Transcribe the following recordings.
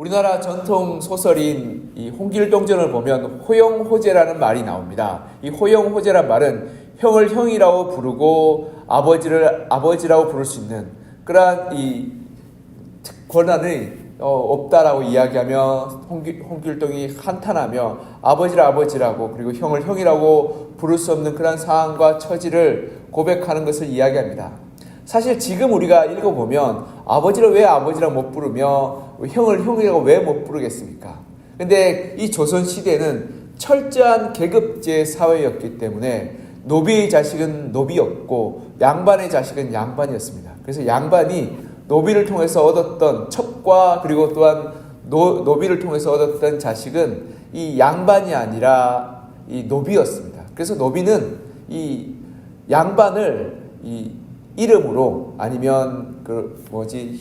우리나라 전통 소설인 이 홍길동전을 보면 호영호제라는 말이 나옵니다. 이 호영호제란 말은 형을 형이라고 부르고 아버지를 아버지라고 부를 수 있는 그러한 이 권한이 없다라고 이야기하며 홍길동이 한탄하며 아버지를 아버지라고 그리고 형을 형이라고 부를 수 없는 그런 상황과 처지를 고백하는 것을 이야기합니다. 사실 지금 우리가 읽어보면 아버지를 왜 아버지라고 못 부르며 형을 형이라고 왜 못 부르겠습니까? 근데 이 조선시대는 철저한 계급제 사회였기 때문에 노비의 자식은 노비였고 양반의 자식은 양반이었습니다. 그래서 양반이 노비를 통해서 얻었던 첩과 그리고 또한 노비를 통해서 얻었던 자식은 이 양반이 아니라 이 노비였습니다. 그래서 노비는 이 양반을 이 이름으로 아니면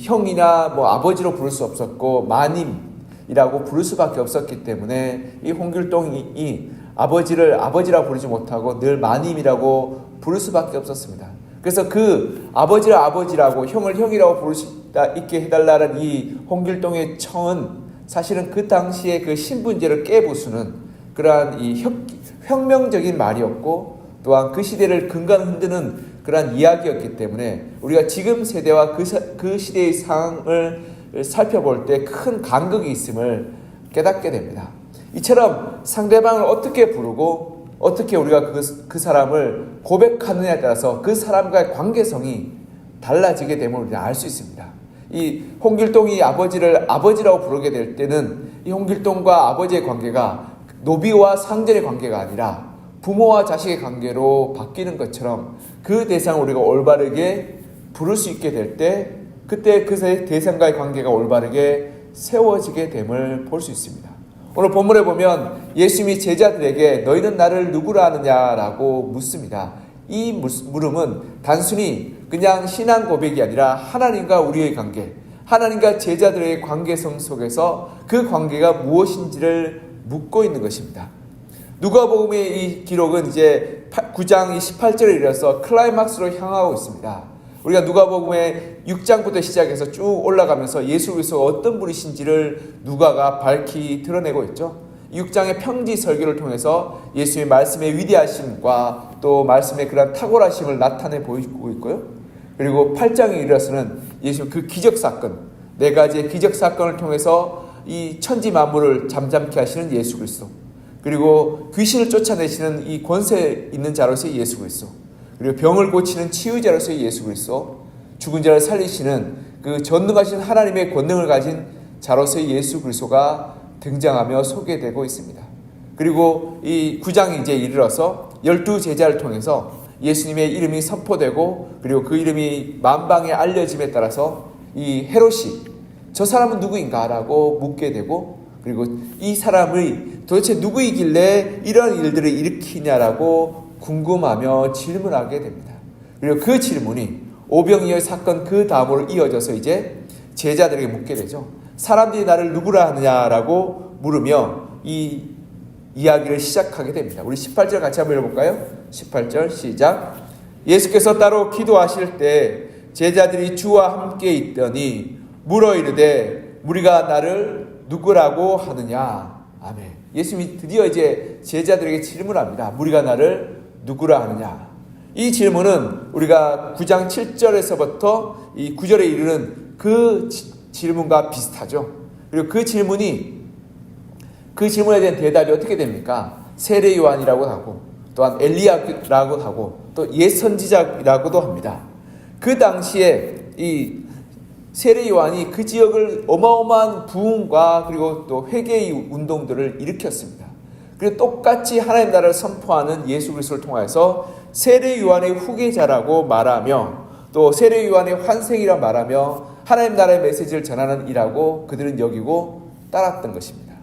형이나 아버지로 부를 수 없었고 마님이라고 부를 수밖에 없었기 때문에 이 홍길동이 아버지를 아버지라고 부르지 못하고 늘 마님이라고 부를 수밖에 없었습니다. 그래서 그 아버지를 아버지라고 형을 형이라고 부를 수 있게 해달라는 이 홍길동의 청은 사실은 그 당시에 그 신분제를 깨부수는 그러한 이 혁명적인 말이었고 또한 그 시대를 근간 흔드는 그러한 이야기였기 때문에 우리가 지금 세대와 그 시대의 상황을 살펴볼 때 큰 간극이 있음을 깨닫게 됩니다. 이처럼 상대방을 어떻게 부르고 어떻게 우리가 그 사람을 고백하느냐에 따라서 그 사람과의 관계성이 달라지게 됨을 우리는 알 수 있습니다. 이 홍길동이 아버지를 아버지라고 부르게 될 때는 이 홍길동과 아버지의 관계가 노비와 상전의 관계가 아니라 부모와 자식의 관계로 바뀌는 것처럼 그 대상을 우리가 올바르게 부를 수 있게 될 때 그때 그 대상과의 관계가 올바르게 세워지게 됨을 볼 수 있습니다. 오늘 본문에 보면 예수님이 제자들에게 너희는 나를 누구라 하느냐라고 묻습니다. 이 물음은 단순히 그냥 신앙 고백이 아니라 하나님과 우리의 관계, 하나님과 제자들의 관계성 속에서 그 관계가 무엇인지를 묻고 있는 것입니다. 누가복음의 이 기록은 이제 9장 18절에 이르러서 클라이막스로 향하고 있습니다. 우리가 누가복음의 6장부터 시작해서 쭉 올라가면서 예수 그리스도가 어떤 분이신지를 누가가 밝히 드러내고 있죠. 6장의 평지 설교를 통해서 예수의 말씀의 위대하심과 또 말씀의 그런 탁월하심을 나타내 보이고 있고요. 그리고 8장에 이르러서는 예수 그 기적 사건, 네 가지의 기적 사건을 통해서 이 천지 만물을 잠잠케 하시는 예수 그리스도, 그리고 귀신을 쫓아내시는 이 권세 있는 자로서의 예수 그리스도, 그리고 병을 고치는 치유자로서의 예수 그리스도, 죽은 자를 살리시는 그 전능하신 하나님의 권능을 가진 자로서의 예수 그리스도가 등장하며 소개되고 있습니다. 그리고 이 9장이 이제 이르러서 12제자를 통해서 예수님의 이름이 선포되고 그리고 그 이름이 만방에 알려짐에 따라서 이 헤롯이 저 사람은 누구인가 라고 묻게 되고 그리고 이 사람이 도대체 누구이길래 이런 일들을 일으키냐라고 궁금하며 질문하게 됩니다. 그리고 그 질문이 오병이어 사건 그 다음으로 이어져서 이제 제자들에게 묻게 되죠. 사람들이 나를 누구라 하느냐라고 물으며 이 이야기를 시작하게 됩니다. 우리 18절 같이 한번 읽어볼까요? 18절 시작. 예수께서 따로 기도하실 때 제자들이 주와 함께 있더니 물어 이르되 무리가 나를 누구라고 하느냐. 아멘. 예수님이 드디어 이제 제자들에게 질문합니다. 무리가 나를 누구라 하느냐. 이 질문은 우리가 9장 7절에서부터 이 9절에 이르는 그 질문과 비슷하죠. 그리고 그 질문에 대한 대답이 어떻게 됩니까? 세례 요한이라고 하고 또한 엘리야라고 하고 또 옛 선지자라고도 합니다. 그 당시에 이 세례 요한이 그 지역을 어마어마한 부흥과 그리고 또 회개의 운동들을 일으켰습니다. 그리고 똑같이 하나님 나라를 선포하는 예수 그리스도를 통해서 세례 요한의 후계자라고 말하며 또 세례 요한의 환생이라 말하며 하나님 나라의 메시지를 전하는 이라고 그들은 여기고 따랐던 것입니다.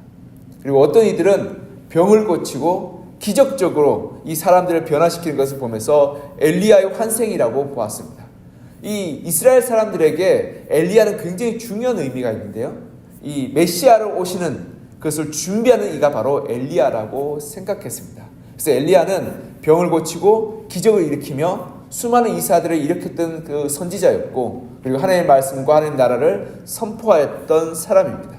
그리고 어떤 이들은 병을 고치고 기적적으로 이 사람들을 변화시키는 것을 보면서 엘리야의 환생이라고 보았습니다. 이 이스라엘 사람들에게 엘리야는 굉장히 중요한 의미가 있는데요. 이 메시아를 오시는 그것을 준비하는 이가 바로 엘리야라고 생각했습니다. 그래서 엘리야는 병을 고치고 기적을 일으키며 수많은 이사들을 일으켰던 그 선지자였고 그리고 하나님의 말씀과 하나님의 나라를 선포하였던 사람입니다.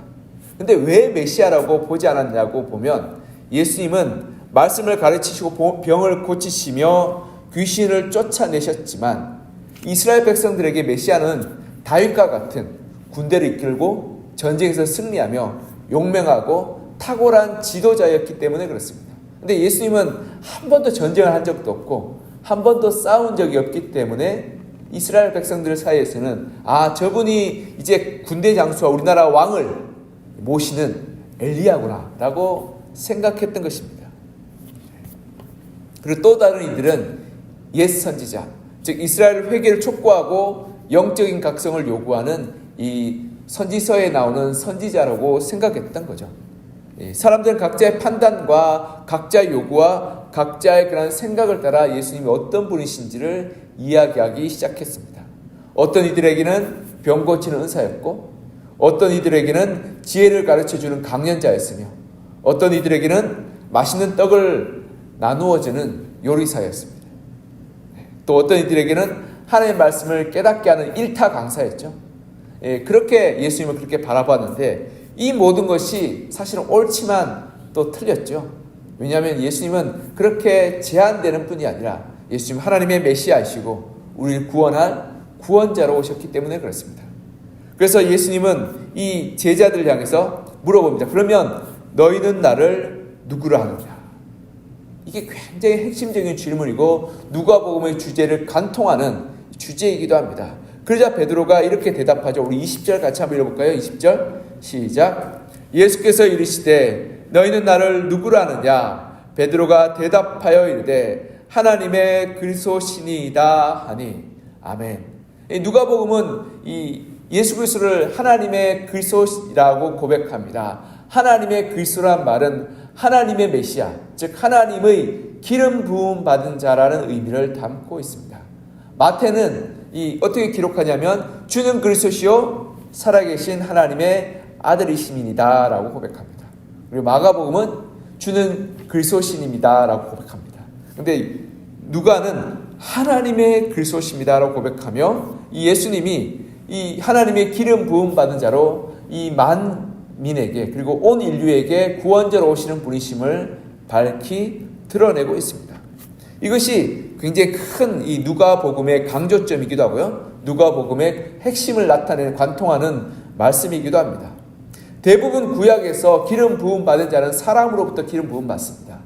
근데 왜 메시아라고 보지 않았냐고 보면 예수님은 말씀을 가르치시고 병을 고치시며 귀신을 쫓아내셨지만 이스라엘 백성들에게 메시아는 다윗과 같은 군대를 이끌고 전쟁에서 승리하며 용맹하고 탁월한 지도자였기 때문에 그렇습니다. 근데 예수님은 한 번도 전쟁을 한 적도 없고 한 번도 싸운 적이 없기 때문에 이스라엘 백성들 사이에서는 저분이 이제 군대 장수와 우리나라 왕을 모시는 엘리야구나 라고 생각했던 것입니다. 그리고 또 다른 이들은 옛 선지자, 즉 이스라엘 회개를 촉구하고 영적인 각성을 요구하는 이 선지서에 나오는 선지자라고 생각했던 거죠. 사람들은 각자의 판단과 각자의 요구와 각자의 그런 생각을 따라 예수님이 어떤 분이신지를 이야기하기 시작했습니다. 어떤 이들에게는 병 고치는 은사였고, 어떤 이들에게는 지혜를 가르쳐주는 강연자였으며, 어떤 이들에게는 맛있는 떡을 나누어주는 요리사였습니다. 또 어떤 이들에게는 하나님의 말씀을 깨닫게 하는 일타 강사였죠. 그렇게 예수님을 그렇게 바라봤는데 이 모든 것이 사실은 옳지만 또 틀렸죠. 왜냐하면 예수님은 그렇게 제한되는 분이 아니라 예수님 하나님의 메시아이시고 우리를 구원할 구원자로 오셨기 때문에 그렇습니다. 그래서 예수님은 이 제자들 향해서 물어봅니다. 그러면 너희는 나를 누구라 하느냐? 이게 굉장히 핵심적인 질문이고 누가복음의 주제를 관통하는 주제이기도 합니다. 그러자 베드로가 이렇게 대답하죠. 우리 20절 같이 한번 읽어볼까요? 20절 시작. 예수께서 이르시되 너희는 나를 누구라 하느냐? 베드로가 대답하여 이르되 하나님의 그리스도시니이다 하니 아멘. 누가복음은 이 예수 그리스도를 하나님의 그리스도라고 고백합니다. 하나님의 그리스도란 말은 하나님의 메시아, 즉 하나님의 기름 부음 받은 자라는 의미를 담고 있습니다. 마태는 어떻게 기록하냐면 주는 그리스도시요 살아계신 하나님의 아들이심이니이다 라고 고백합니다. 그리고 마가복음은 주는 그리스도신입니다 라고 고백합니다. 그런데 누가는 하나님의 그리스도십니다 라고 고백하며 이 예수님이 이 하나님의 기름 부음 받은 자로 이 만민에게 그리고 온 인류에게 구원자로 오시는 분이심을 밝히 드러내고 있습니다. 이것이 굉장히 큰 이 누가복음의 강조점이기도 하고요. 누가복음의 핵심을 나타내는 관통하는 말씀이기도 합니다. 대부분 구약에서 기름 부음 받은 자는 사람으로부터 기름 부음 받습니다.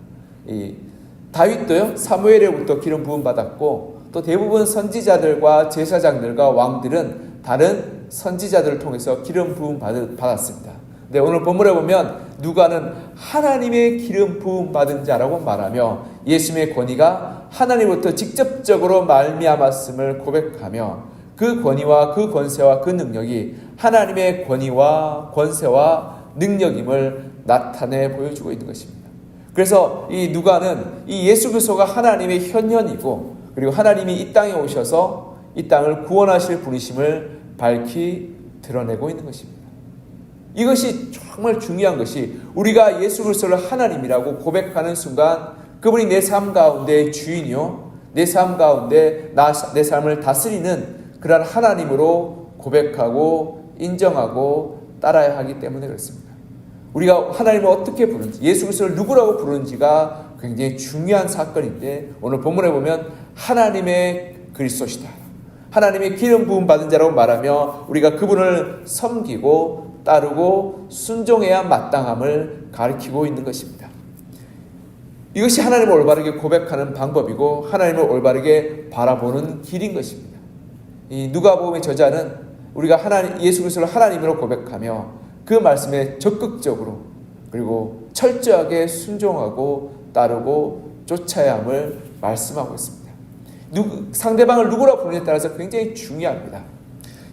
다윗도요 사무엘로부터 기름 부음 받았고 또 대부분 선지자들과 제사장들과 왕들은 다른 선지자들을 통해서 기름 부음 받았습니다. 근데 오늘 본문에 보면 누가는 하나님의 기름 부음 받은 자라고 말하며 예수님의 권위가 하나님으로부터 직접적으로 말미암았음을 고백하며 그 권위와 그 권세와 그 능력이 하나님의 권위와 권세와 능력임을 나타내 보여주고 있는 것입니다. 그래서 이 누가는 이 예수 그리스도가 하나님의 현현이고 그리고 하나님이 이 땅에 오셔서 이 땅을 구원하실 분이심을 밝히 드러내고 있는 것입니다. 이것이 정말 중요한 것이 우리가 예수 그리스도를 하나님이라고 고백하는 순간 그분이 내 삶 가운데 주인이요 내 삶 가운데 내 삶을 다스리는 그러한 하나님으로 고백하고 인정하고 따라야 하기 때문에 그렇습니다. 우리가 하나님을 어떻게 부르는지 예수 그리스도를 누구라고 부르는지가 굉장히 중요한 사건인데 오늘 본문에 보면 하나님의 그리스도시다. 하나님의 기름 부음 받은 자라고 말하며 우리가 그분을 섬기고 따르고 순종해야 마땅함을 가리키고 있는 것입니다. 이것이 하나님을 올바르게 고백하는 방법이고 하나님을 올바르게 바라보는 길인 것입니다. 이 누가복음의 저자는 우리가 예수 그리스도를 하나님으로 고백하며 그 말씀에 적극적으로 그리고 철저하게 순종하고 따르고 쫓아야 함을 말씀하고 있습니다. 상대방을 누구라 부르느냐에 따라서 굉장히 중요합니다.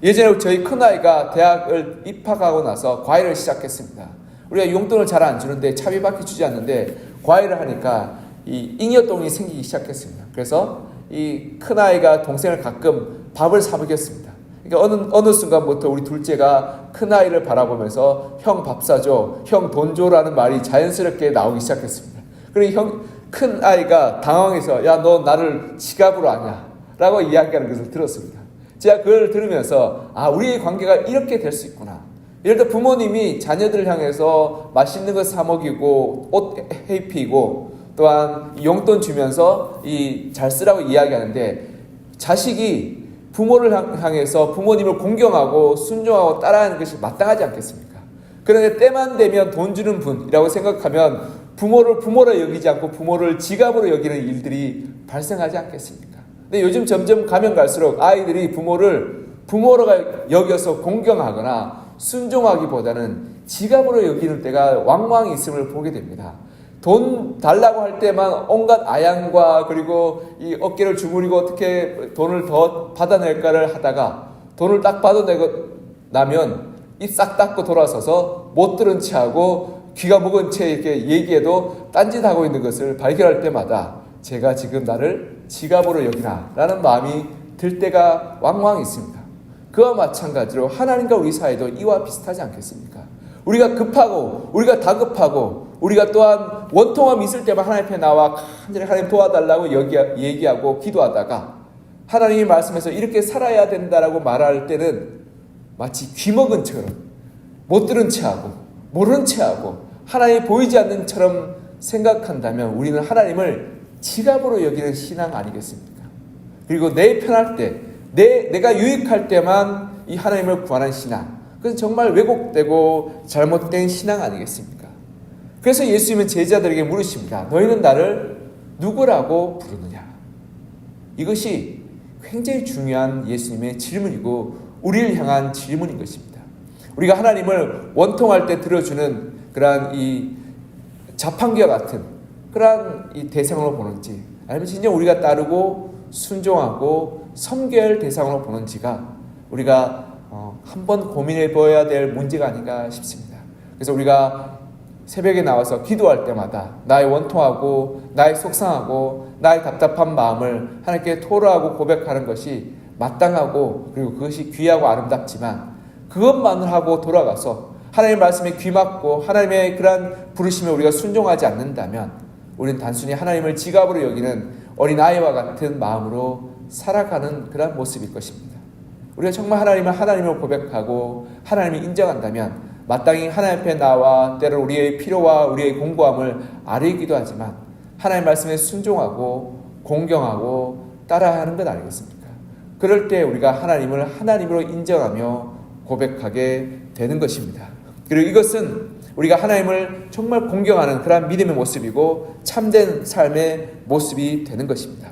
예전에 저희 큰아이가 대학을 입학하고 나서 과외를 시작했습니다. 우리가 용돈을 잘 안 주는데 차비밖에 주지 않는데 과외를 하니까 이 잉여똥이 생기기 시작했습니다. 그래서 이 큰아이가 동생을 가끔 밥을 사 먹였습니다. 그러니까 어느 순간부터 우리 둘째가 큰아이를 바라보면서 형 밥 사줘, 형 돈 줘라는 말이 자연스럽게 나오기 시작했습니다. 그리고 큰아이가 당황해서 야, 너 나를 지갑으로 아냐? 라고 이야기하는 것을 들었습니다. 제가 그걸 들으면서 우리의 관계가 이렇게 될 수 있구나. 예를 들어 부모님이 자녀들을 향해서 맛있는 거 사 먹이고 옷 입히고 또한 용돈 주면서 잘 쓰라고 이야기하는데 자식이 부모를 향해서 부모님을 공경하고 순종하고 따라하는 것이 마땅하지 않겠습니까? 그런데 때만 되면 돈 주는 분이라고 생각하면 부모를 부모로 여기지 않고 부모를 지갑으로 여기는 일들이 발생하지 않겠습니까? 근데 요즘 점점 가면 갈수록 아이들이 부모를 부모로 여겨서 공경하거나 순종하기보다는 지갑으로 여기는 때가 왕왕 있음을 보게 됩니다. 돈 달라고 할 때만 온갖 아양과 그리고 이 어깨를 주무리고 어떻게 돈을 더 받아낼까를 하다가 돈을 딱 받아내고 나면 입 싹 닫고 돌아서서 못 들은 채 하고 귀가 먹은 채 이렇게 얘기해도 딴짓하고 있는 것을 발견할 때마다 제가 지금 나를 지갑으로 여기나 라는 마음이 들 때가 왕왕 있습니다. 그와 마찬가지로 하나님과 우리 사이도 이와 비슷하지 않겠습니까? 우리가 급하고 우리가 다급하고 우리가 또한 원통함이 있을 때만 하나님 앞에 나와 간절히 하나님 도와달라고 얘기하고 기도하다가 하나님이 말씀해서 이렇게 살아야 된다라고 말할 때는 마치 귀먹은 처럼 못 들은 채하고 모르는 채하고 하나님이 보이지 않는 처럼 생각한다면 우리는 하나님을 지갑으로 여기는 신앙 아니겠습니까? 그리고 내 편할 때 내가 유익할 때만 이 하나님을 구하는 신앙, 그것은 정말 왜곡되고 잘못된 신앙 아니겠습니까? 그래서 예수님은 제자들에게 물으십니다. 너희는 나를 누구라고 부르느냐? 이것이 굉장히 중요한 예수님의 질문이고 우리를 향한 질문인 것입니다. 우리가 하나님을 원통할 때 들어주는 그러한 이 자판기와 같은 그러한 이 대상으로 보는지 아니면 진정 우리가 따르고 순종하고 섬겨야 할 대상으로 보는지가 우리가 한번 고민해 보아야 될 문제가 아닌가 싶습니다. 그래서 우리가 새벽에 나와서 기도할 때마다 나의 원통하고 나의 속상하고 나의 답답한 마음을 하나님께 토로하고 고백하는 것이 마땅하고 그리고 그것이 귀하고 아름답지만 그것만을 하고 돌아가서 하나님의 말씀에 귀맞고 하나님의 그러한 부르심에 우리가 순종하지 않는다면 우리는 단순히 하나님을 지갑으로 여기는 어린아이와 같은 마음으로 살아가는 그런 모습일 것입니다. 우리가 정말 하나님을 고백하고 하나님을 인정한다면 마땅히 하나님 앞에 나와 때로 우리의 필요와 우리의 공고함을 아뢰기도 하지만 하나님의 말씀에 순종하고 공경하고 따라하는 것 아니겠습니까? 그럴 때 우리가 하나님을 하나님으로 인정하며 고백하게 되는 것입니다. 그리고 이것은 우리가 하나님을 정말 공경하는 그런 믿음의 모습이고 참된 삶의 모습이 되는 것입니다.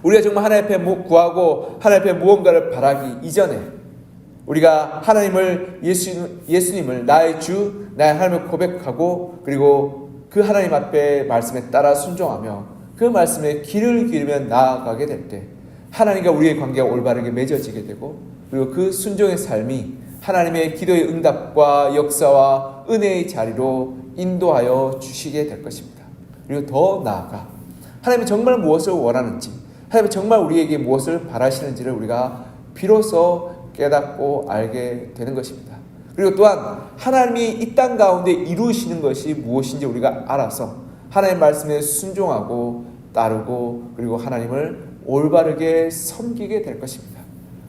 우리가 정말 하나님 앞에 구하고 하나님 앞에 무언가를 바라기 이전에 우리가 하나님을 예수님을 나의 주, 나의 하나님을 고백하고 그리고 그 하나님 앞에 말씀에 따라 순종하며 그 말씀에 귀를 기울이며 나아가게 될 때 하나님과 우리의 관계가 올바르게 맺어지게 되고 그리고 그 순종의 삶이 하나님의 기도의 응답과 역사와 은혜의 자리로 인도하여 주시게 될 것입니다. 그리고 더 나아가 하나님이 정말 무엇을 원하는지 하나님이 정말 우리에게 무엇을 바라시는지를 우리가 비로소 깨닫고 알게 되는 것입니다. 그리고 또한 하나님이 이 땅 가운데 이루시는 것이 무엇인지 우리가 알아서 하나님의 말씀에 순종하고 따르고 그리고 하나님을 올바르게 섬기게 될 것입니다.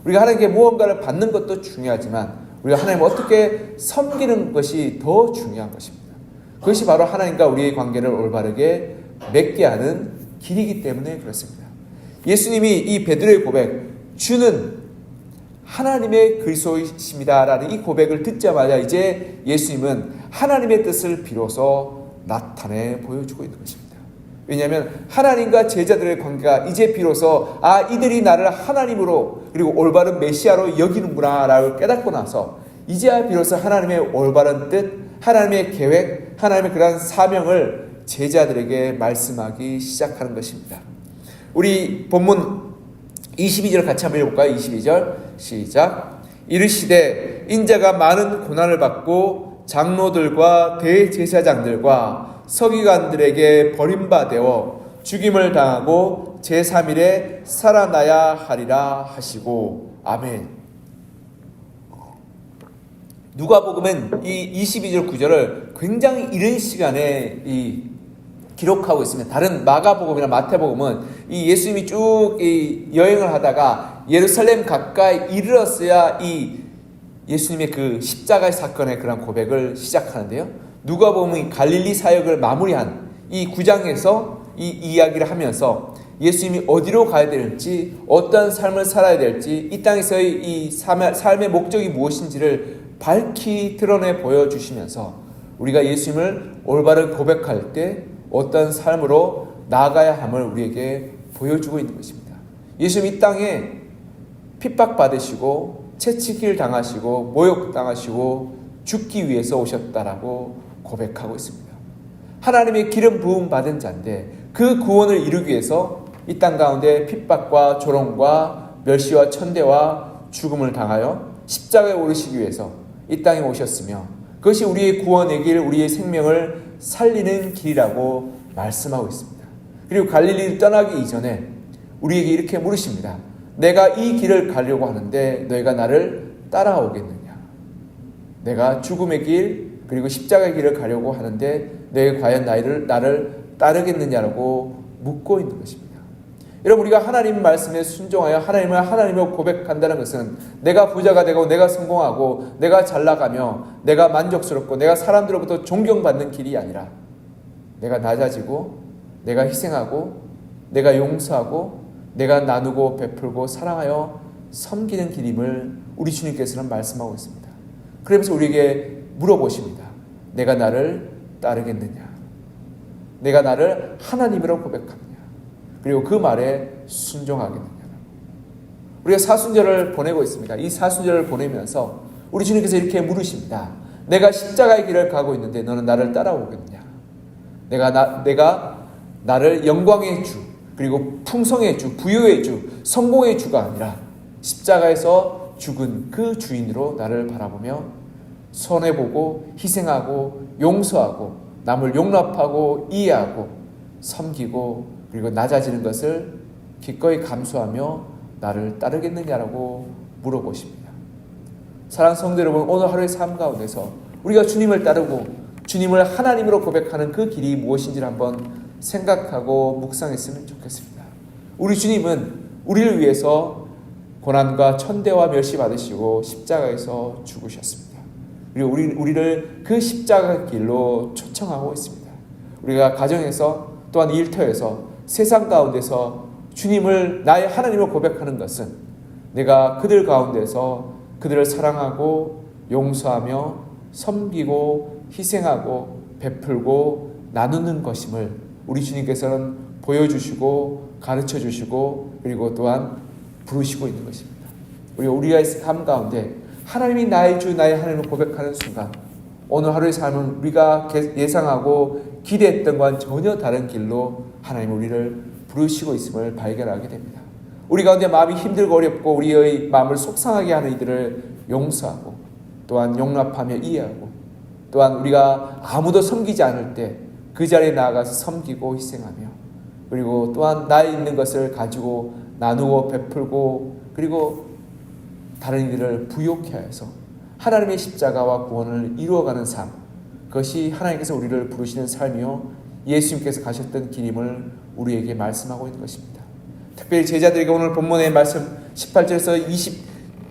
우리가 하나님께 무언가를 받는 것도 중요하지만 우리가 하나님을 어떻게 섬기는 것이 더 중요한 것입니다. 그것이 바로 하나님과 우리의 관계를 올바르게 맺게 하는 길이기 때문에 그렇습니다. 예수님이 이 베드로의 고백, 주는 하나님의 그리스도이십니다라는 이 고백을 듣자마자 이제 예수님은 하나님의 뜻을 비로소 나타내 보여주고 있는 것입니다. 왜냐하면 하나님과 제자들의 관계가 이제 비로소 이들이 나를 하나님으로 그리고 올바른 메시아로 여기는구나 라고 깨닫고 나서 이제야 비로소 하나님의 올바른 뜻, 하나님의 계획, 하나님의 그러한 사명을 제자들에게 말씀하기 시작하는 것입니다. 우리 본문 22절 같이 한번 읽어볼까요? 22절 시작. 이르시되 인자가 많은 고난을 받고 장로들과 대제사장들과 서기관들에게 버림받아 죽임을 당하고 제3일에 살아나야 하리라 하시고 아멘. 누가복음은 이 22절 9절을 굉장히 이른 시간에 기록하고 있습니다. 다른 마가복음이나 마태복음은 이 예수님이 쭉 여행을 하다가 예루살렘 가까이 이르렀어야 이 예수님의 그 십자가의 사건의 그런 고백을 시작하는데요. 누가복음이 갈릴리 사역을 마무리한 이 9장에서 이 이야기를 하면서 예수님이 어디로 가야 될지, 어떤 삶을 살아야 될지, 이 땅에서의 이 삶의 목적이 무엇인지를 밝히 드러내 보여주시면서 우리가 예수님을 올바르게 고백할 때 어떤 삶으로 나아가야 함을 우리에게 보여주고 있는 것입니다. 예수님 이 땅에 핍박받으시고 채찍질 당하시고 모욕당하시고 죽기 위해서 오셨다라고 고백하고 있습니다. 하나님의 기름 부음 받은 자인데 그 구원을 이루기 위해서 이 땅 가운데 핍박과 조롱과 멸시와 천대와 죽음을 당하여 십자가에 오르시기 위해서 이 땅에 오셨으며 그것이 우리의 구원의 길, 우리의 생명을 살리는 길이라고 말씀하고 있습니다. 그리고 갈릴리를 떠나기 이전에 우리에게 이렇게 물으십니다. 내가 이 길을 가려고 하는데 너희가 나를 따라오겠느냐? 내가 죽음의 길 그리고 십자가의 길을 가려고 하는데 너희가 과연 나를 따르겠느냐라고 묻고 있는 것입니다. 여러분, 우리가 하나님 말씀에 순종하여 하나님을 하나님으로 고백한다는 것은 내가 부자가 되고 내가 성공하고 내가 잘 나가며 내가 만족스럽고 내가 사람들로부터 존경받는 길이 아니라 내가 낮아지고 내가 희생하고 내가 용서하고 내가 나누고 베풀고 사랑하여 섬기는 길임을 우리 주님께서는 말씀하고 있습니다. 그러면서 우리에게 물어보십니다. 내가 나를 따르겠느냐? 내가 나를 하나님으로 고백하느냐? 그리고 그 말에 순종하겠느냐? 우리가 사순절을 보내고 있습니다. 이 사순절을 보내면서 우리 주님께서 이렇게 물으십니다. 내가 십자가의 길을 가고 있는데 너는 나를 따라오겠느냐? 내가 나를 영광의 주, 그리고 풍성의 주, 부유의 주, 성공의 주가 아니라 십자가에서 죽은 그 주인으로 나를 바라보며 손해보고 희생하고 용서하고 남을 용납하고 이해하고 섬기고 그리고 낮아지는 것을 기꺼이 감수하며 나를 따르겠느냐라고 물어보십니다. 사랑하는 성도 여러분, 오늘 하루의 삶 가운데서 우리가 주님을 따르고 주님을 하나님으로 고백하는 그 길이 무엇인지를 한번 생각하고 묵상했으면 좋겠습니다. 우리 주님은 우리를 위해서 고난과 천대와 멸시 받으시고 십자가에서 죽으셨습니다. 그리고 우리를 그 십자가 길로 초청하고 있습니다. 우리가 가정에서 또한 일터에서 세상 가운데서 주님을 나의 하나님으로 고백하는 것은 내가 그들 가운데서 그들을 사랑하고 용서하며 섬기고 희생하고 베풀고 나누는 것임을 우리 주님께서는 보여주시고 가르쳐주시고 그리고 또한 부르시고 있는 것입니다. 우리가 삶 가운데 하나님이 나의 주 나의 하나님을 고백하는 순간 오늘 하루의 삶은 우리가 예상하고 기대했던 것과는 전혀 다른 길로 하나님 우리를 부르시고 있음을 발견하게 됩니다. 우리 가운데 마음이 힘들고 어렵고 우리의 마음을 속상하게 하는 이들을 용서하고 또한 용납하며 이해하고 또한 우리가 아무도 섬기지 않을 때 그 자리에 나아가서 섬기고 희생하며 그리고 또한 나에 있는 것을 가지고 나누고 베풀고 그리고 다른 이들을 부욕해 하여서 하나님의 십자가와 구원을 이루어가는 삶, 그것이 하나님께서 우리를 부르시는 삶이요 예수님께서 가셨던 길임을 우리에게 말씀하고 있는 것입니다. 특별히 제자들에게 오늘 본문의 말씀 18절에서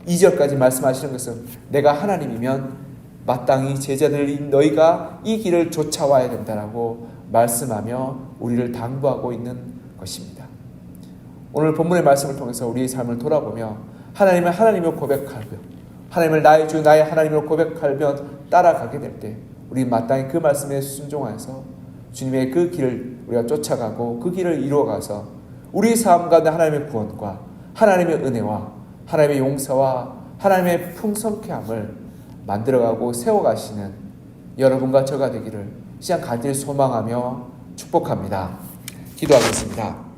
22절까지 말씀하시는 것은 내가 하나님이면 마땅히 제자들인 너희가 이 길을 쫓아와야 된다라고 말씀하며 우리를 당부하고 있는 것입니다. 오늘 본문의 말씀을 통해서 우리의 삶을 돌아보며 하나님을 하나님으로 고백하며 하나님을 나의 주 나의 하나님으로 고백하며 따라가게 될 때 우리 마땅히 그 말씀에 순종하여서 주님의 그 길을 우리가 쫓아가고 그 길을 이루어가서 우리 삶 가운데 하나님의 구원과 하나님의 은혜와 하나님의 용서와 하나님의 풍성케함을 만들어가고 세워가시는 여러분과 저가 되기를 시간 간절히 소망하며 축복합니다. 기도하겠습니다.